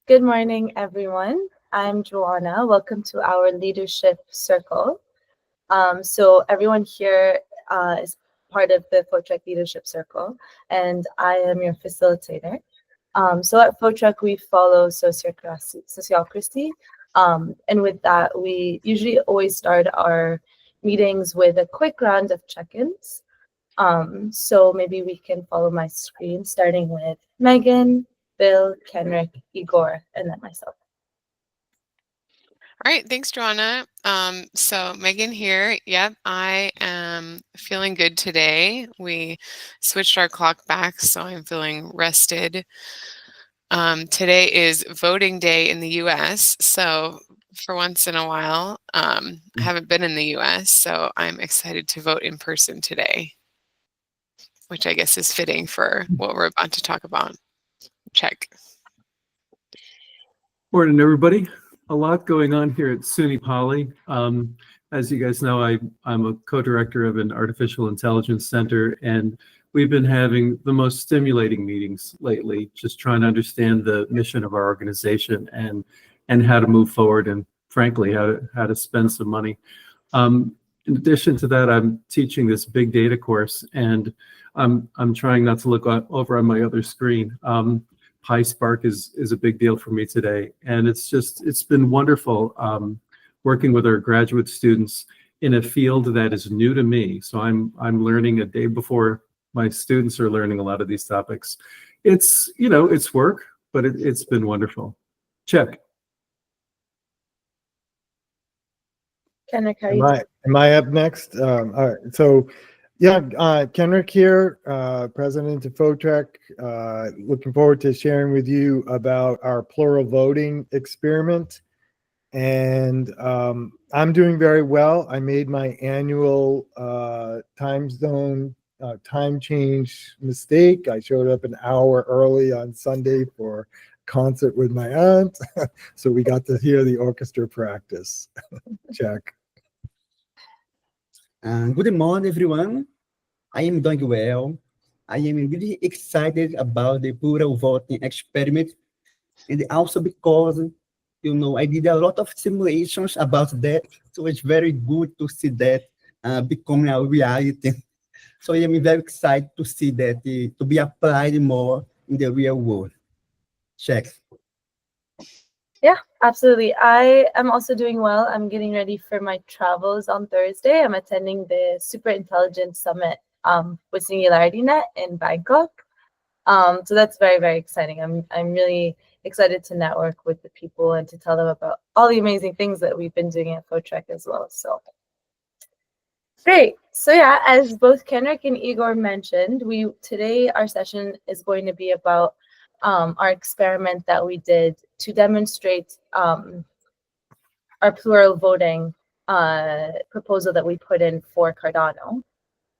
Good morning, everyone. I'm Joanna. Welcome to our leadership circle. So everyone here is part of the Photrek leadership circle, and I am your facilitator. So at Photrek, we follow sociocracy. And with that, we usually always start our meetings with a quick round of check-ins. So maybe we can follow my screen, starting with Megan, Bill, Kenrick, Igor, and then myself. All right, thanks, Joanna. So Megan here. Yep, I am feeling good today. We switched our clock back, so I'm feeling rested. Today is voting day in the US, so for once in a while, I haven't been in the US, so I'm excited to vote in person today, which I guess is fitting for what we're about to talk about. Check. Morning, everybody. A lot going on here at SUNY Poly. As you guys know, I'm a co-director of an artificial intelligence center, and we've been having the most stimulating meetings lately, just trying to understand the mission of our organization and how to move forward, and frankly, how to spend some money. In addition to that, I'm teaching this big data course, and I'm trying not to look over on my other screen. PySpark is a big deal for me today, and it's been wonderful working with our graduate students in a field that is new to me. So I'm learning a day before my students are learning a lot of these topics. It's work, but it's been wonderful. Check. Kenrick, how are you? Am I up next? All right. So. Yeah, Kenrick here, president of Photrek. Looking forward to sharing with you about our plural voting experiment. And I'm doing very well. I made my annual time zone time change mistake. I showed up an hour early on Sunday for a concert with my aunt. So we got to hear the orchestra practice. Check. Good morning, everyone. I am doing well. I am really excited about the plural voting experiment, and also because, I did a lot of simulations about that, so it's very good to see that becoming a reality. So I am very excited to see that to be applied more in the real world. Check. Yeah, absolutely. I am also doing well. I'm getting ready for my travels on Thursday. I'm attending the Super Intelligence Summit with SingularityNet in Bangkok. So that's very, very exciting. I'm really excited to network with the people and to tell them about all the amazing things that we've been doing at Photrek as well. So great. So yeah, as both Kenrick and Igor mentioned, today our session is going to be about our experiment that we did to demonstrate our plural voting proposal that we put in for Cardano.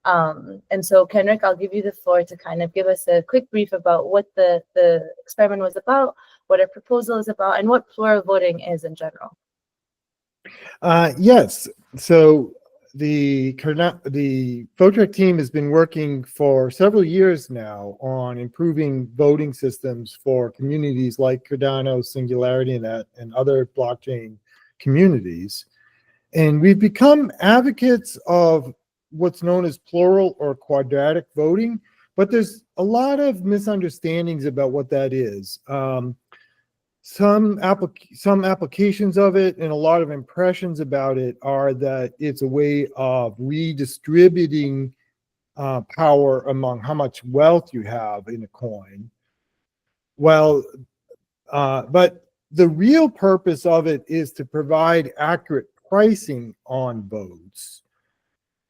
And so, Kenrick, I'll give you the floor to kind of give us a quick brief about what the experiment was about, what our proposal is about, and what plural voting is in general. Yes. So the Photrek team has been working for several years now on improving voting systems for communities like Cardano, SingularityNet, and other blockchain communities. And we've become advocates of what's known as plural or quadratic voting, but there's a lot of misunderstandings about what that is. Some applications of it and a lot of impressions about it are that it's a way of redistributing power among how much wealth you have in a coin. Well, but the real purpose of it is to provide accurate pricing on votes.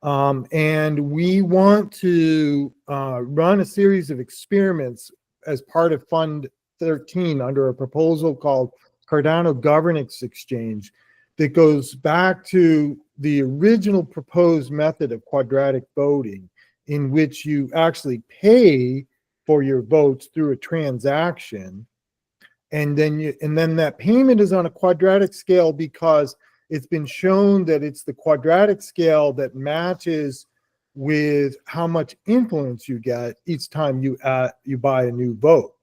And we want to run a series of experiments as part of Fund 13 under a proposal called Cardano Governance Exchange that goes back to the original proposed method of quadratic voting, in which you actually pay for your votes through a transaction, and then that payment is on a quadratic scale because it's been shown that it's the quadratic scale that matches with how much influence you get each time you buy a new vote.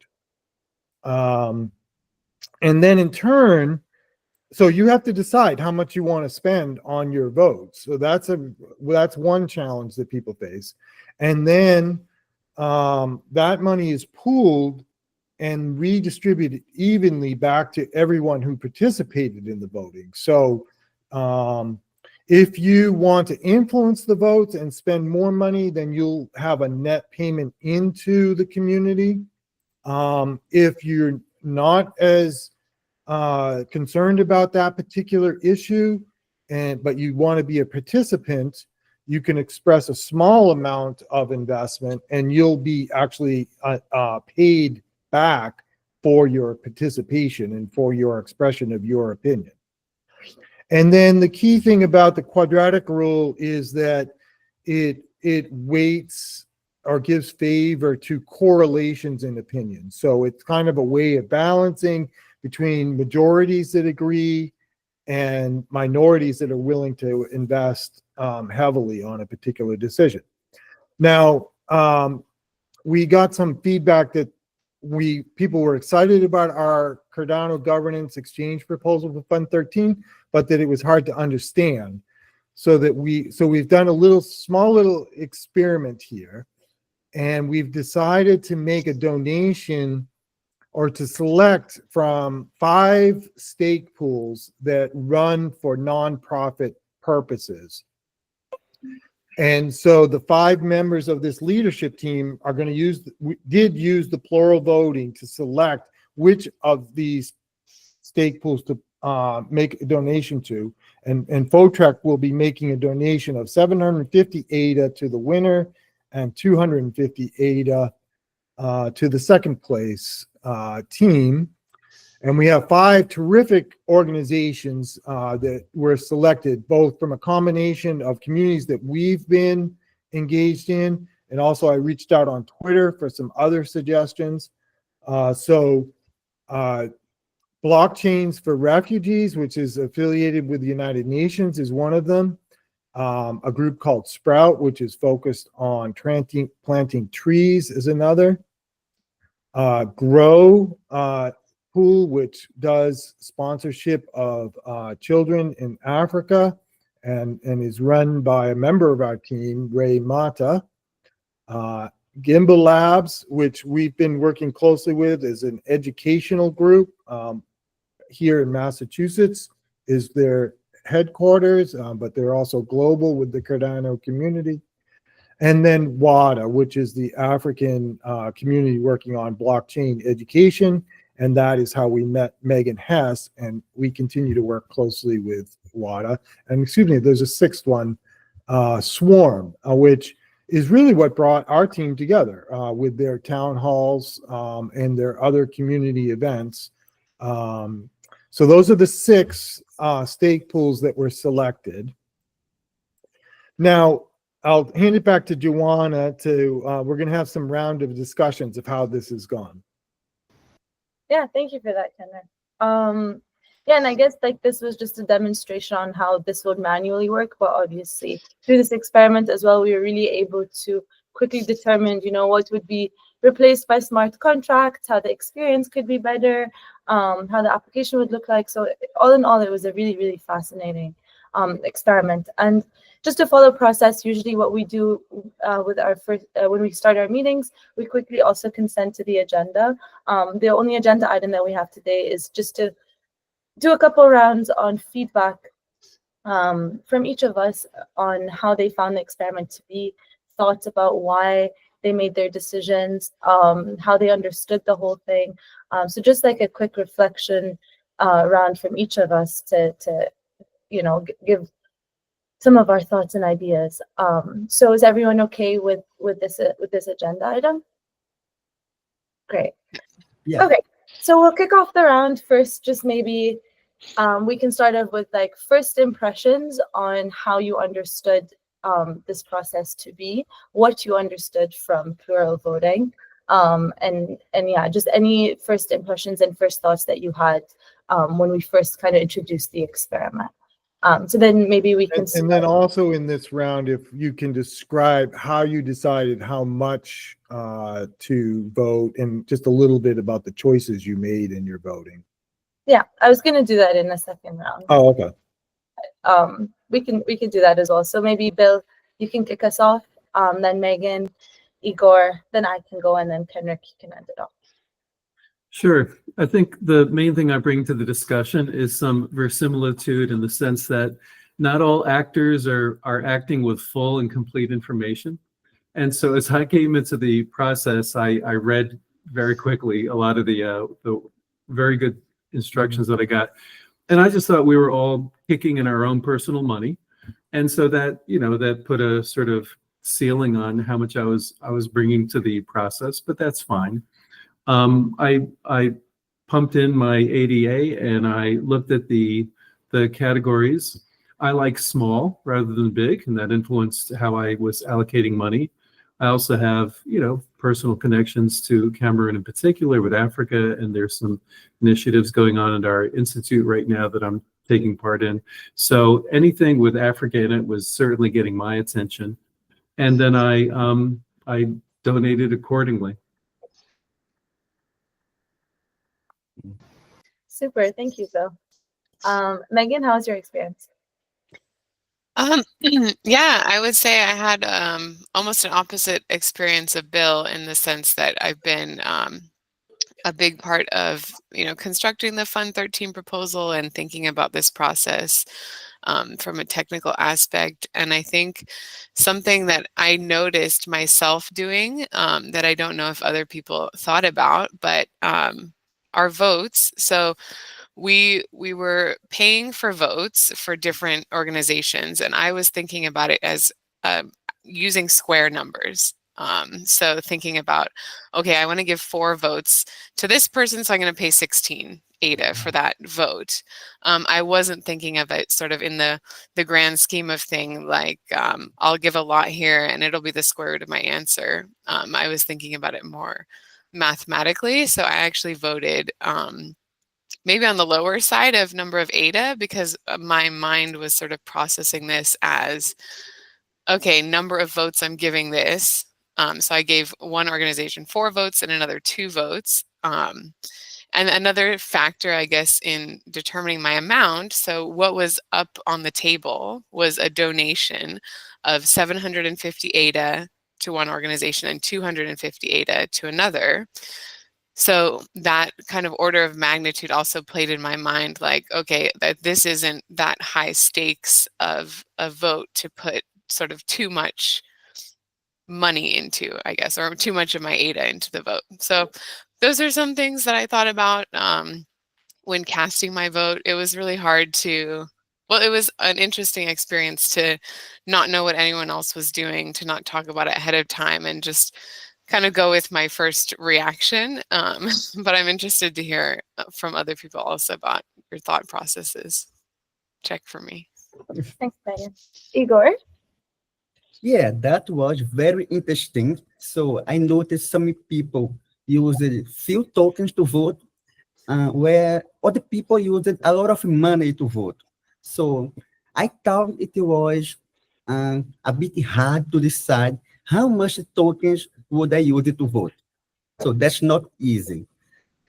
And then in turn, so you have to decide how much you want to spend on your votes. So that's one challenge that people face. And then that money is pooled and redistributed evenly back to everyone who participated in the voting. So if you want to influence the votes and spend more money, then you'll have a net payment into the community. If you're not as concerned about that particular issue, but you want to be a participant, you can express a small amount of investment and you'll be actually paid back for your participation and for your expression of your opinion. And then the key thing about the quadratic rule is that it weights or gives favor to correlations in opinions. So it's kind of a way of balancing between majorities that agree and minorities that are willing to invest heavily on a particular decision. Now, we got some feedback that people were excited about our Cardano governance exchange proposal for Fund 13, but that it was hard to understand. So we've done a small little experiment here, and we've decided to make a donation or to select from 5 stake pools that run for nonprofit purposes. And so the 5 members of this leadership team are going to use the plural voting to select which of these stake pools to make a donation to. And Photrek will be making a donation of 750 ADA to the winner and 250 ADA to the second place team. And we have 5 terrific organizations that were selected, both from a combination of communities that we've been engaged in, and also I reached out on Twitter for some other suggestions. Blockchains for Refugees, which is affiliated with the United Nations, is one of them. A group called Sprout, which is focused on planting trees, is another. Grow Pool, which does sponsorship of children in Africa and is run by a member of our team, Ray Mata. Gimbal Labs, which we've been working closely with, is an educational group here in Massachusetts, is their headquarters, but they're also global with the Cardano community. And then WADA, which is the African community working on blockchain education. And that is how we met Megan Hess, and we continue to work closely with WADA. And excuse me, there's a 6th one, Swarm, which is really what brought our team together with their town halls and their other community events. So those are the 6 stake pools that were selected. Now, I'll hand it back to Joanna we're going to have some round of discussions of how this has gone. Yeah, thank you for that, Kenner. Yeah, and I guess like this was just a demonstration on how this would manually work, but obviously through this experiment as well, we were really able to quickly determine, what would be replaced by smart contracts, how the experience could be better, how the application would look like. So all in all, it was a really, really fascinating experiment. And just to follow process, usually what we do with our first, when we start our meetings, we quickly also consent to the agenda. The only agenda item that we have today is just to do a couple rounds on feedback from each of us on how they found the experiment to be, thoughts about why they made their decisions, how they understood the whole thing. So just like a quick reflection round from each of us to give some of our thoughts and ideas. So is everyone okay with this agenda item? Great. Yeah. Okay, so we'll kick off the round first. Just maybe we can start off with like first impressions on how you understood this process to be, what you understood from plural voting, and yeah, just any first impressions and first thoughts that you had when we first kind of introduced the experiment. So then maybe we can and then also in this round, if you can describe how you decided how much to vote and just a little bit about the choices you made in your voting. Yeah, I was gonna do that in the second round. Oh, okay. We can do that as well. So maybe Bill, you can kick us off. Then Megan, Igor, then I can go, and then Kenrick, you can end it off. Sure. I think the main thing I bring to the discussion is some verisimilitude in the sense that not all actors are acting with full and complete information. And so as I came into the process, I read very quickly a lot of the very good instructions that I got. And I just thought we were all kicking in our own personal money. And so that, that put a sort of ceiling on how much I was bringing to the process, but that's fine. I pumped in my ADA and I looked at the categories. I like small rather than big, and that influenced how I was allocating money. I also have, personal connections to Cameroon in particular with Africa, and there's some initiatives going on at our institute right now that I'm taking part in. So anything with Africa in it was certainly getting my attention. And then I donated accordingly. Super, thank you, Bill. Megan, how was your experience? Yeah, I would say I had almost an opposite experience of Bill in the sense that I've been a big part of, constructing the Fund 13 proposal and thinking about this process from a technical aspect. And I think something that I noticed myself doing that I don't know if other people thought about, but our votes. So we were paying for votes for different organizations, and I was thinking about it as using square numbers. So thinking about, okay, I want to give 4 votes to this person, so I'm going to pay 16 ADA for that vote. I wasn't thinking of it sort of in the grand scheme of thing, like I'll give a lot here and it'll be the square root of my answer. I was thinking about it more mathematically, so I actually voted maybe on the lower side of number of ADA, because my mind was sort of processing this as, okay, number of votes I'm giving this. So I gave one organization 4 votes and another 2 votes. And another factor, I guess, in determining my amount, so what was up on the table was a donation of 750 ADA to one organization and 250 ADA to another. So that kind of order of magnitude also played in my mind, like, okay, that this isn't that high stakes of a vote to put sort of too much money into, I guess, or too much of my ADA into the vote. So those are some things that I thought about when casting my vote. It was really hard to, well, it was an interesting experience to not know what anyone else was doing, to not talk about it ahead of time, and just kind of go with my first reaction. But I'm interested to hear from other people also about your thought processes. Check for me. Thanks, Megan. Igor? Yeah, that was very interesting. So I noticed some people use few tokens to vote, where other people used a lot of money to vote. So I thought it was a bit hard to decide how much tokens would I use to vote. So that's not easy.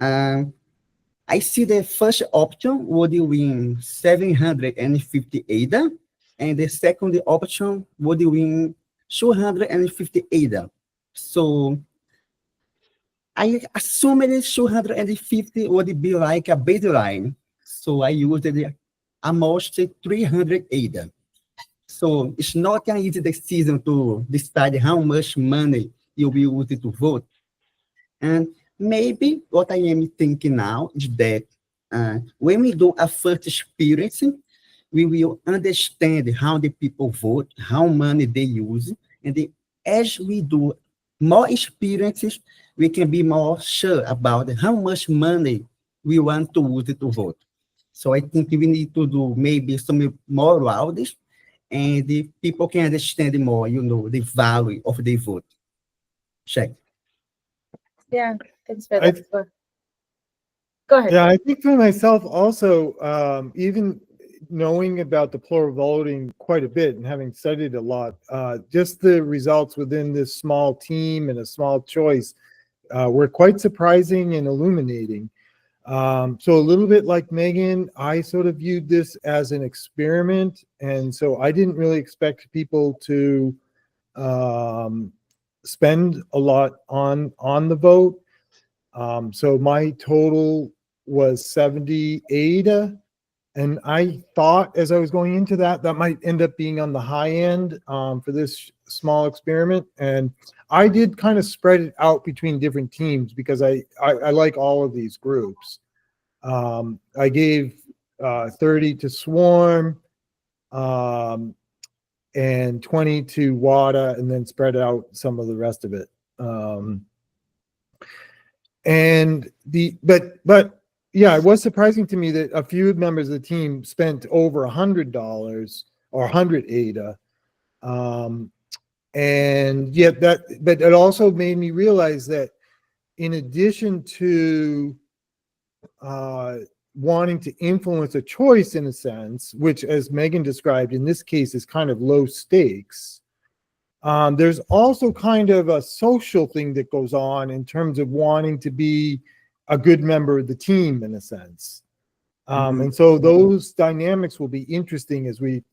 I see the first option would win 750 ADA, and the second option would win 250 ADA. So I assumed 250 would be like a baseline. So I used almost 300 ADA. So it's not an easy decision to decide how much money you will use to vote. And maybe what I am thinking now is that when we do a first experience, we will understand how the people vote, how money they use, and as we do more experiences, we can be more sure about how much money we want to use to vote. So I think we need to do maybe some more rounds, and the people can understand more, the value of the vote. Check. Yeah, thanks for that. Go ahead. Yeah, I think for myself also, even knowing about the plural voting quite a bit and having studied a lot, just the results within this small team and a small choice were quite surprising and illuminating. So a little bit like Megan, I sort of viewed this as an experiment, and so I didn't really expect people to spend a lot on the vote. So my total was 70 ADA, and I thought as I was going into that might end up being on the high end for this small experiment. And I did kind of spread it out between different teams because I like all of these groups. I gave 30 to Swarm and 20 to WADA, and then spread out some of the rest of it. But yeah, it was surprising to me that a few members of the team spent over $100 or 100 ADA. And yet but it also made me realize that in addition to wanting to influence a choice in a sense, which as Megan described in this case is kind of low stakes, there's also kind of a social thing that goes on in terms of wanting to be a good member of the team in a sense. And so those dynamics will be interesting as we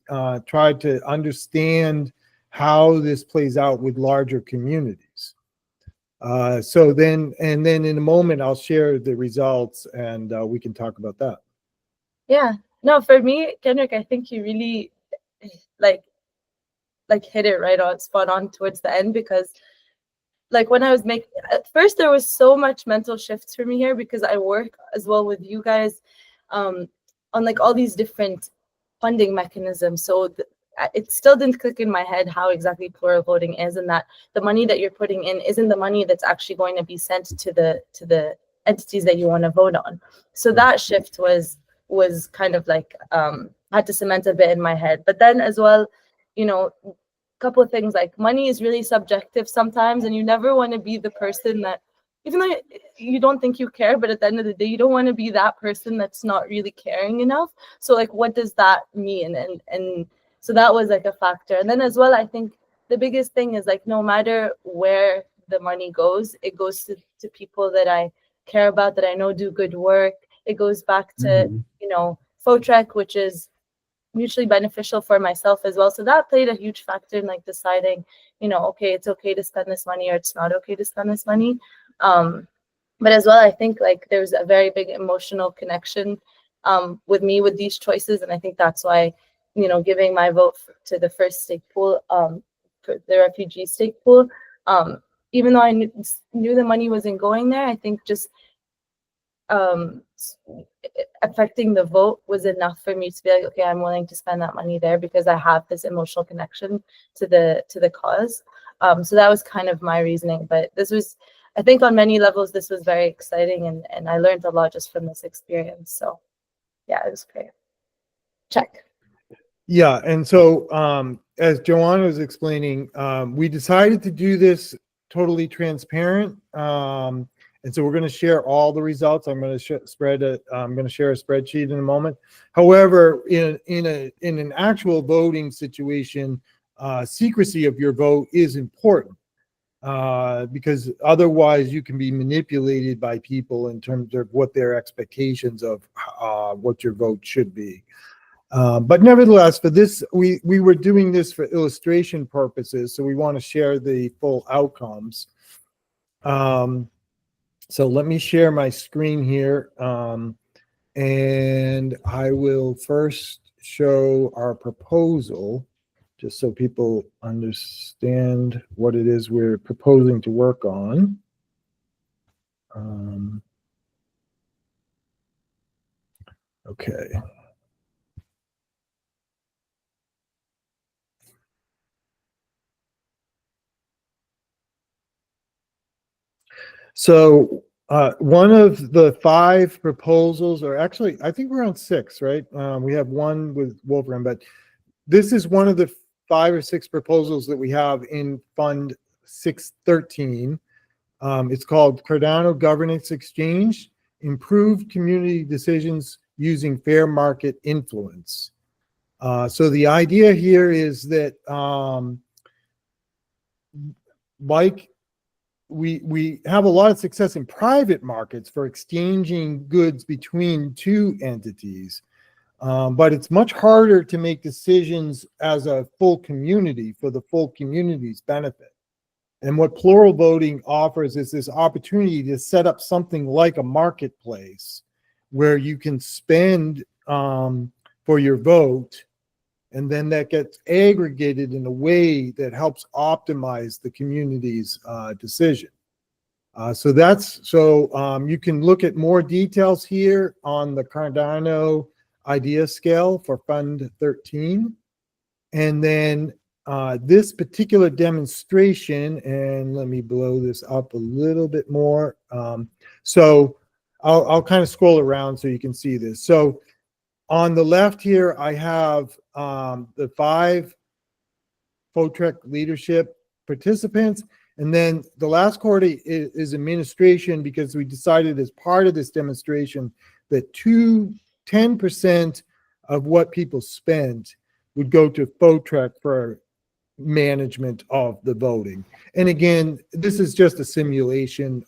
try to understand how this plays out with larger communities. So then in a moment, I'll share the results and we can talk about that. Yeah, no, for me, Kendrick, I think you really like hit it right on, spot on towards the end, because like when I was making, at first there was so much mental shifts for me here because I work as well with you guys on like all these different funding mechanisms. So it still didn't click in my head how exactly plural voting is, and that the money that you're putting in isn't the money that's actually going to be sent to the entities that you want to vote on. So that shift was kind of like had to cement a bit in my head. But then as well, you know, couple of things like money is really subjective sometimes, and you never want to be the person that, even though you don't think you care, but at the end of the day, you don't want to be that person that's not really caring enough. So like, what does that mean? And so that was like a factor. And then as well, I think the biggest thing is like, no matter where the money goes, it goes to people that I care about, that I know do good work. It goes back to, you know, Photrek, which is mutually beneficial for myself as well. So that played a huge factor in like deciding, you know, okay, it's okay to spend this money or it's not okay to spend this money. But as well, I think like there's a very big emotional connection with me with these choices. And I think that's why, you know, giving my vote to the first stake pool, for the refugee stake pool, even though I knew the money wasn't going there, I think just affecting the vote was enough for me to be like, okay, I'm willing to spend that money there because I have this emotional connection to the cause. So that was kind of my reasoning. But this was, I think on many levels, this was very exciting, and I learned a lot just from this experience. So yeah, it was great. Check. Yeah, and so as Joanna was explaining, we decided to do this totally transparent. And so we're going to share all the results. I'm going to I'm going to share a spreadsheet in a moment. However, in an actual voting situation, secrecy of your vote is important because otherwise you can be manipulated by people in terms of what their expectations of what your vote should be. But nevertheless, for this, we were doing this for illustration purposes, so we want to share the full outcomes. So let me share my screen here, and I will first show our proposal, just so people understand what it is we're proposing to work on. Okay. So one of the 5 proposals, or actually, I think we're on 6, right? We have one with Wolfram, but this is one of the 5 or 6 proposals that we have in Fund 613. It's called Cardano Governance Exchange, Improved Community Decisions Using Fair Market Influence. So the idea here is that like we have a lot of success in private markets for exchanging goods between two entities. But it's much harder to make decisions as a full community for the full community's benefit. And what plural voting offers is this opportunity to set up something like a marketplace where you can spend for your vote, and then that gets aggregated in a way that helps optimize the community's decision. So you can look at more details here on the Cardano idea scale for Fund 13. And then this particular demonstration, and let me blow this up a little bit more. So I'll kind of scroll around so you can see this. So on the left here, I have the 5 Photrek leadership participants. And then the last quarter is administration, because we decided as part of this demonstration that 10% of what people spent would go to Photrek for management of the voting. And again, this is just a simulation.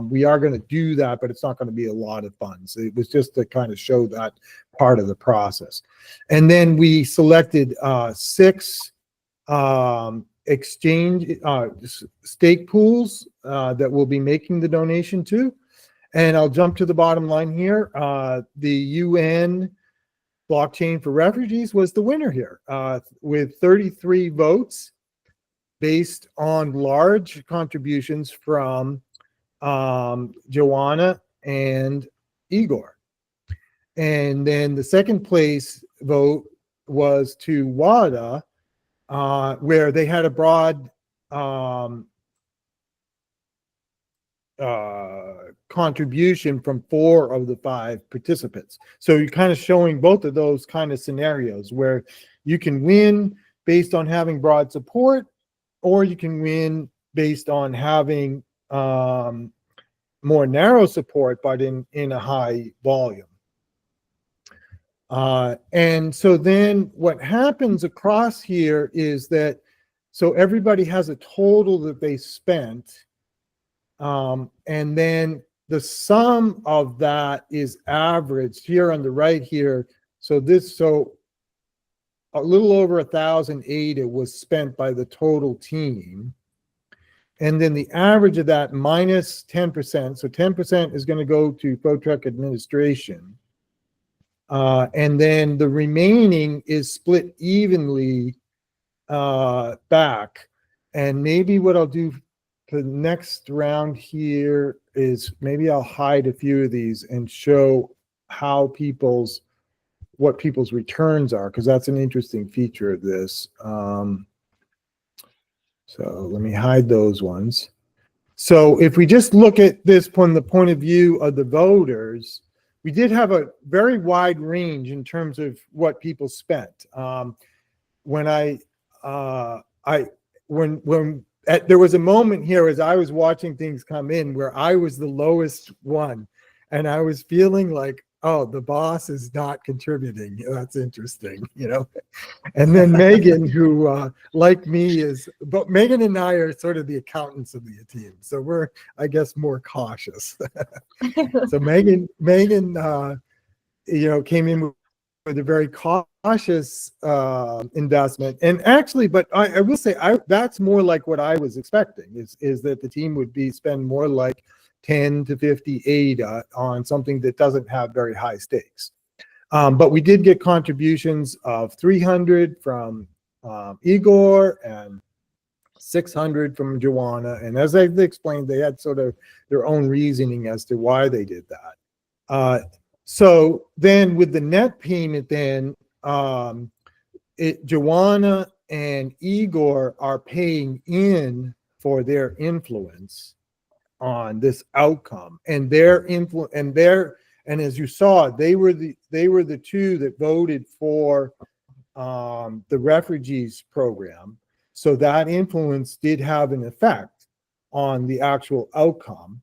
We are going to do that, but it's not going to be a lot of funds. It was just to kind of show that part of the process. And then we selected 6 exchange stake pools that we'll be making the donation to. And I'll jump to the bottom line here. The UN blockchain for refugees was the winner here, with 33 votes based on large contributions from Joanna and Igor. And then the second place vote was to WADA, where they had a broad contribution from 4 of the 5 participants. So you're kind of showing both of those kind of scenarios where you can win based on having broad support, or you can win based on having more narrow support, but in a high volume. And so then what happens across here is that, so everybody has a total that they spent, and then the sum of that is averaged here on the right here. So a little over 1,000 ADA was spent by the total team. And then the average of that minus 10%. So 10% is going to go to Photrek administration. And then the remaining is split evenly back. And maybe what I'll do for the next round here is maybe I'll hide a few of these and show how what people's returns are, because that's an interesting feature of this. So let me hide those ones. So if we just look at this from the point of view of the voters, we did have a very wide range in terms of what people spent. There was a moment here as I was watching things come in where I was the lowest one, and I was feeling like, oh, the boss is not contributing. That's interesting, And then Megan, who like me but Megan and I are sort of the accountants of the team, so we're, I guess, more cautious. So Megan, came in with a very cautious investment, and actually, but I will say that's more like what I was expecting. Is that the team would spend more like 10 to 50 ADA on something that doesn't have very high stakes. But we did get contributions of 300 from Igor and 600 from Joanna. And as I explained, they had sort of their own reasoning as to why they did that. So then with the net payment, then Joanna and Igor are paying in for their influence on this outcome, and their influence, and as you saw, they were the 2 that voted for the refugees program. So that influence did have an effect on the actual outcome.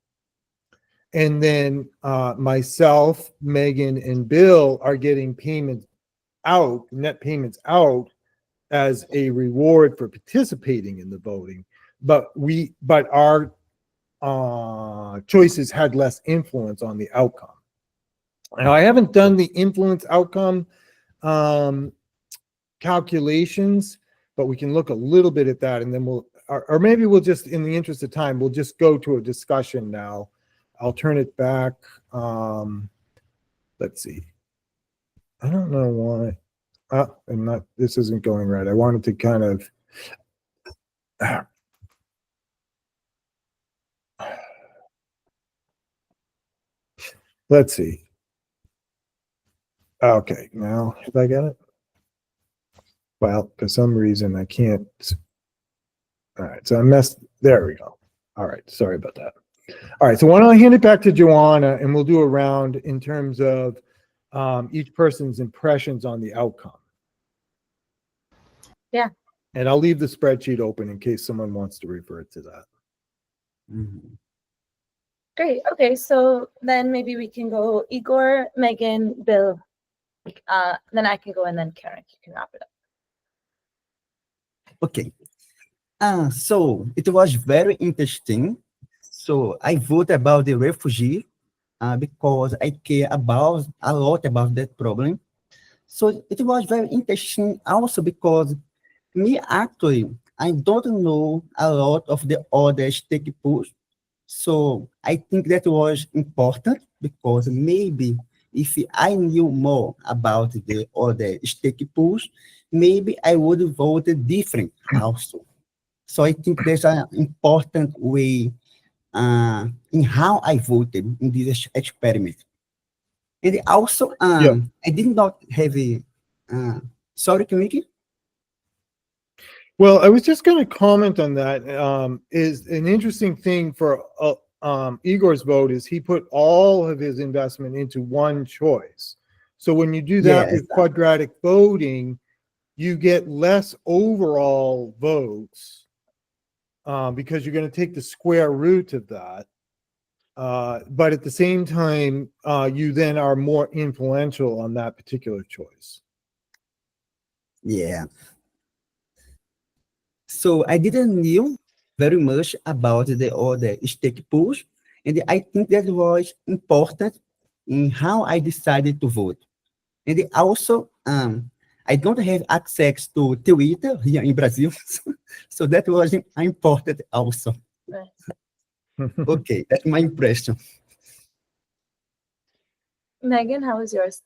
And then myself, Megan, and Bill are getting net payments out as a reward for participating in the voting. But our choices had less influence on the outcome. Now, I haven't done the influence outcome calculations, but we can look a little bit at that, and then or maybe we'll just, in the interest of time, we'll just go to a discussion now. I'll turn it back. Let's see. I don't know why. This isn't going right. I wanted to kind of. Let's see. Okay, now have I got it? Well, for some reason I can't. All right, so I messed. There we go. All right, sorry about that. All right, so why don't I hand it back to Joanna, and we'll do a round in terms of each person's impressions on the outcome. Yeah. And I'll leave the spreadsheet open in case someone wants to refer to that. Mm-hmm. Great. Okay, so then maybe we can go Igor, Megan, Bill. Then I can go, and then Karen, you can wrap it up. Okay. So it was very interesting. So I vote about the refugee because I care a lot about that problem. So it was very interesting also because me actually, I don't know a lot of the other stake pools. So I think that was important because maybe if I knew more about the other stake pools, maybe I would vote different also. So I think there's an important way in how I voted in this experiment. And also, Yeah. I did not have a, sorry, Kamiki? Well, I was just going to comment on that. Is an interesting thing for Igor's vote is he put all of his investment into one choice. So when you do that with quadratic voting, you get less overall votes because you're going to take the square root of that. But at the same time, you then are more influential on that particular choice. Yeah. So I didn't know very much about the other stake pools, and I think that was important in how I decided to vote. And also, I don't have access to Twitter here in Brazil, so that was important also. Right. Okay, that's my impression. Megan, how was yours?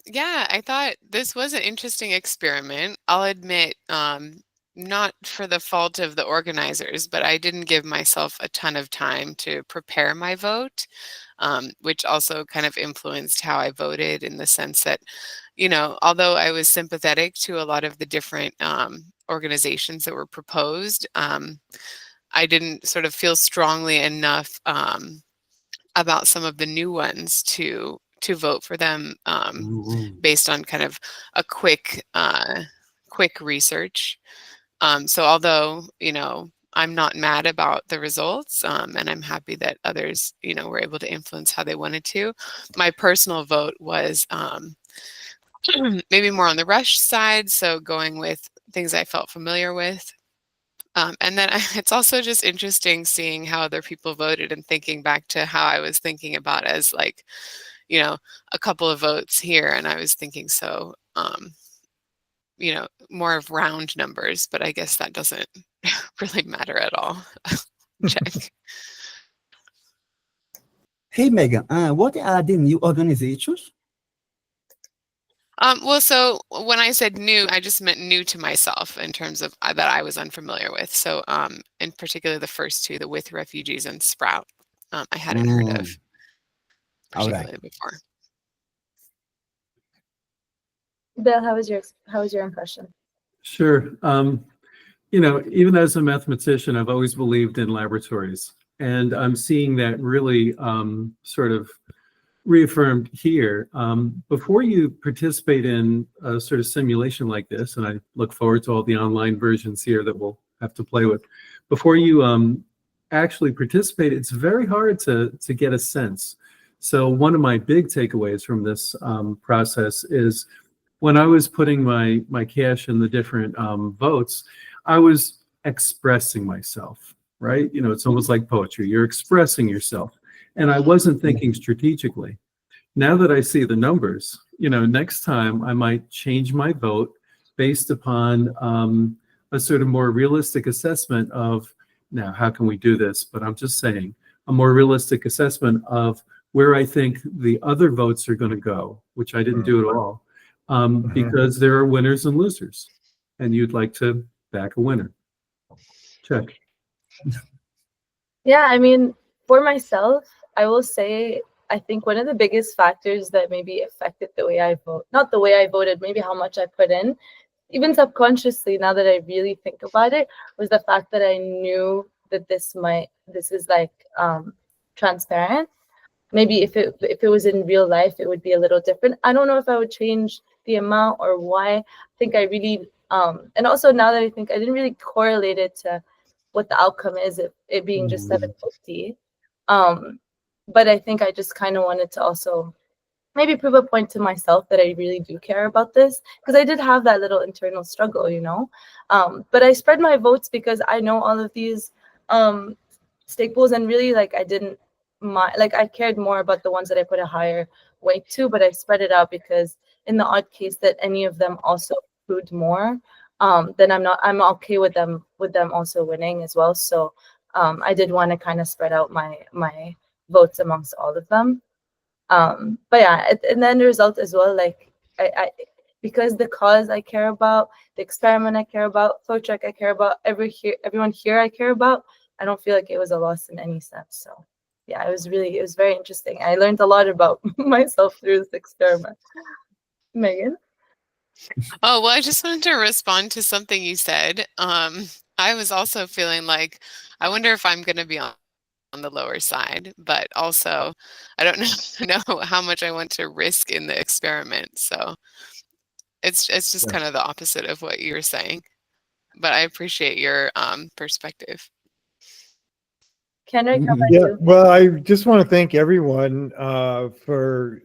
Yeah, I thought this was an interesting experiment. I'll admit, not for the fault of the organizers, but I didn't give myself a ton of time to prepare my vote, which also kind of influenced how I voted in the sense that, you know, although I was sympathetic to a lot of the different organizations that were proposed, I didn't sort of feel strongly enough about some of the new ones to vote for them based on kind of a quick research. So although, you know, I'm not mad about the results and I'm happy that others, you know, were able to influence how they wanted to, my personal vote was maybe more on the rush side. So going with things I felt familiar with. And then it's also just interesting seeing how other people voted and thinking back to how I was thinking about as like, you know, a couple of votes here. And I was thinking so, you know, more of round numbers, but I guess that doesn't really matter at all. Check. Hey, Megan, what are the new organizations? Well, so when I said new, I just meant new to myself in terms of that I was unfamiliar with. So in particular, the first two, the With Refugees and Sprout, I hadn't heard of particularly before. Bill, how was your impression? Sure. You know, even as a mathematician, I've always believed in laboratories, and I'm seeing that really sort of reaffirmed here. Before you participate in a sort of simulation like this, and I look forward to all the online versions here that we'll have to play with, before you actually participate, it's very hard to get a sense. So one of my big takeaways from this process is when I was putting my cash in the different votes, I was expressing myself, right? You know, it's almost like poetry. You're expressing yourself. And I wasn't thinking strategically. Now that I see the numbers, you know, next time I might change my vote based upon a sort of more realistic assessment of, now, how can we do this? But I'm just saying, a more realistic assessment of where I think the other votes are going to go, which I didn't do at all, because there are winners and losers, and you'd like to back a winner. Check. Yeah, I mean, for myself, I will say I think one of the biggest factors that maybe affected the way I vote, not the way I voted, maybe how much I put in, even subconsciously, now that I really think about it, was the fact that I knew that this is like transparent. Maybe if it was in real life, it would be a little different. I don't know if I would change the amount or why. I think I really and also now that I think, I didn't really correlate it to what the outcome is, it being just 750. But I think I just kind of wanted to also maybe prove a point to myself that I really do care about this, because I did have that little internal struggle, you know. But I spread my votes because I know all of these staples, and really, like, I cared more about the ones that I put a higher weight to, but I spread it out because in the odd case that any of them also proved more, then I'm okay with them also winning as well. So I did want to kind of spread out my votes amongst all of them. But yeah, and then the result as well, like I because the cause I care about, the experiment I care about, Photrek I care about, everyone here I care about, I don't feel like it was a loss in any sense. So yeah, it was very interesting. I learned a lot about myself through this experiment. Megan? Oh, well, I just wanted to respond to something you said. I was also feeling like, I wonder if I'm going to be on the lower side, but also I don't know how much I want to risk in the experiment. So it's just kind of the opposite of what you were saying. But I appreciate your perspective. Kendrick, how about Yeah, you? well, I just want to thank everyone for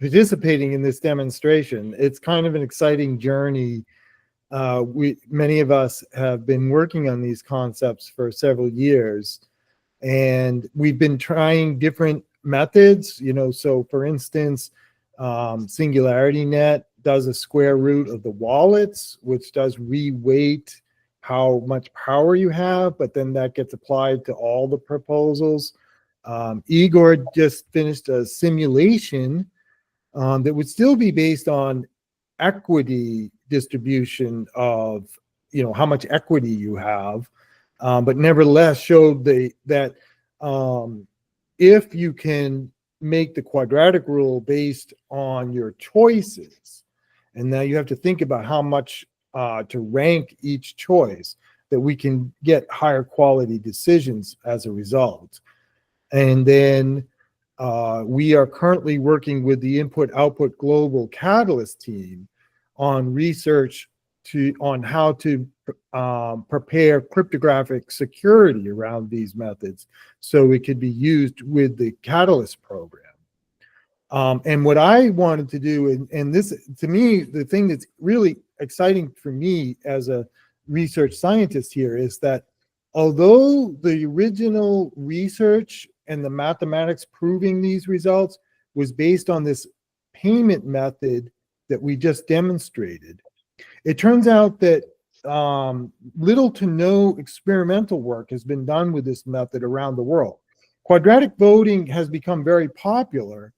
participating in this demonstration. It's kind of an exciting journey. Many of us have been working on these concepts for several years, and we've been trying different methods. You know, so for instance, SingularityNet does a square root of the wallets, which does reweight how much power you have, but then that gets applied to all the proposals. Igor just finished a simulation that would still be based on equity distribution of, you know, how much equity you have, but nevertheless showed that if you can make the quadratic rule based on your choices, and now you have to think about how much to rank each choice, that we can get higher quality decisions as a result. And then we are currently working with the Input-Output Global Catalyst team on research on how to prepare cryptographic security around these methods so it could be used with the Catalyst program. And what I wanted to do, and this, to me, the thing that's really exciting for me as a research scientist here, is that although the original research and the mathematics proving these results was based on this payment method that we just demonstrated, it turns out that little to no experimental work has been done with this method around the world. Quadratic voting has become very popular,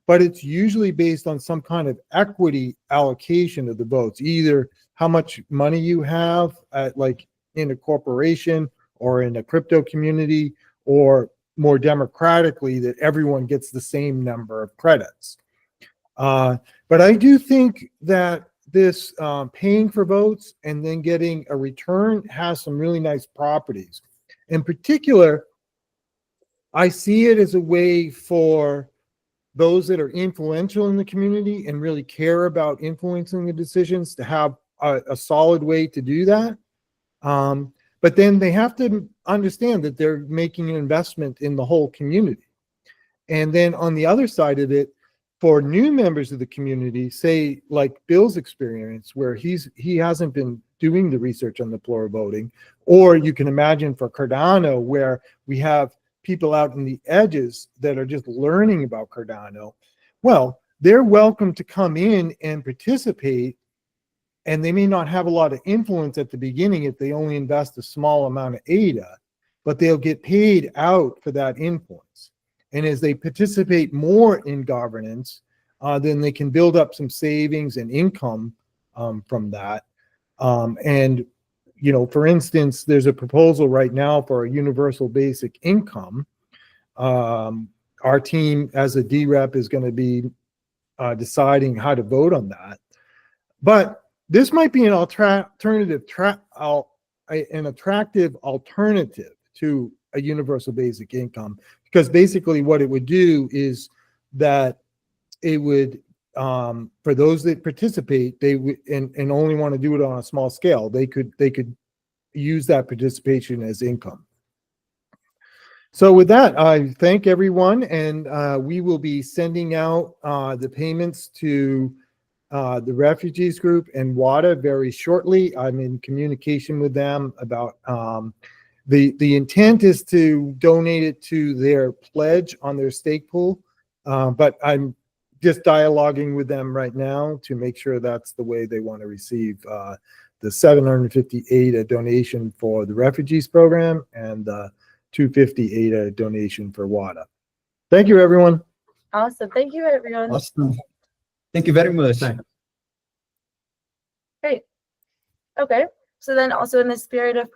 but it's usually based on some kind of equity allocation of the votes, either how much money you have like in a corporation or in a crypto community, or more democratically that everyone gets the same number of credits. But I do think that this paying for votes and then getting a return has some really nice properties. In particular, I see it as a way for those that are influential in the community and really care about influencing the decisions to have a solid way to do that. But then they have to understand that they're making an investment in the whole community. And then on the other side of it, for new members of the community, say like Bill's experience, where he hasn't been doing the research on the plural voting, or you can imagine for Cardano, where we have people out in the edges that are just learning about Cardano. Well, they're welcome to come in and participate, and they may not have a lot of influence at the beginning if they only invest a small amount of ADA, but they'll get paid out for that influence. And as they participate more in governance, then they can build up some savings and income from that. And, you know, for instance, there's a proposal right now for a universal basic income. Our team as a DREP is going to be deciding how to vote on that. But this might be an attractive alternative to a universal basic income, because basically what it would do is that it would, for those that participate, they would and only want to do it on a small scale, they could use that participation as income. So with that, I thank everyone, and we will be sending out the payments to the refugees group and WADA very shortly. I'm in communication with them about the intent is to donate it to their pledge on their stake pool, but I'm just dialoguing with them right now to make sure that's the way they want to receive the 750 ADA donation for the refugees program and the 250 ADA donation for WADA. Thank you, everyone. Awesome. Thank you, everyone. Awesome. Thank you very much. Thanks. Great. Okay. So then also in the spirit of